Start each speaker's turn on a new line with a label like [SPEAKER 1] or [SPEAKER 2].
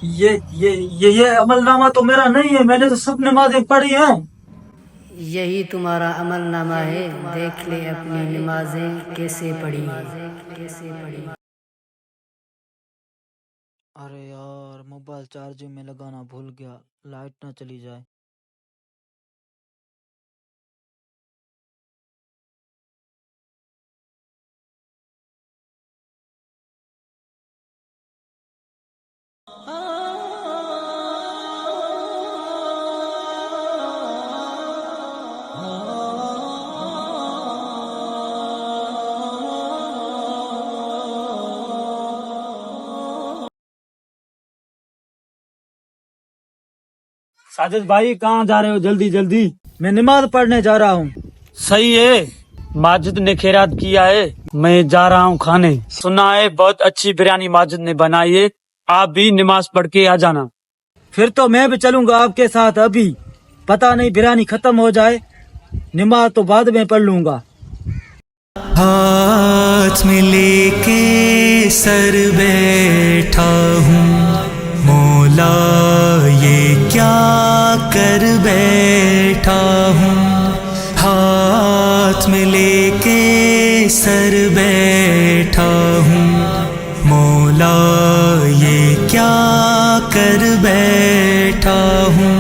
[SPEAKER 1] یہ عمل نامہ تو میرا نہیں ہے، میں نے تو سب نمازیں پڑھی ہیں۔
[SPEAKER 2] یہی تمہارا عمل نامہ ہے، دیکھ لے اپنی نمازیں کیسے پڑھی ہیں۔
[SPEAKER 1] ارے یار موبائل چارجنگ میں لگانا بھول گیا، لائٹ نہ چلی جائے۔ ساجد بھائی کہاں جا رہے ہو؟ جلدی جلدی، میں نماز پڑھنے جا رہا ہوں۔
[SPEAKER 3] صحیح ہے، ماجد نے خیرات کیا ہے، میں جا رہا ہوں کھانے۔ سنا ہے بہت اچھی بریانی ماجد نے بنائی ہے، آپ بھی نماز پڑھ کے آ جانا۔
[SPEAKER 1] پھر تو میں بھی چلوں گا آپ کے ساتھ، ابھی پتہ نہیں بریانی ختم ہو جائے، نماز تو بعد میں پڑھ لوں گا۔
[SPEAKER 4] ہاتھ میں لے کے سر بیٹھا ہوں، مولا یہ کیا کر بیٹھا ہوں۔ ہاتھ میں لے کے سر بیٹھا ہوں، مولا یہ کیا کر بیٹھا ہوں۔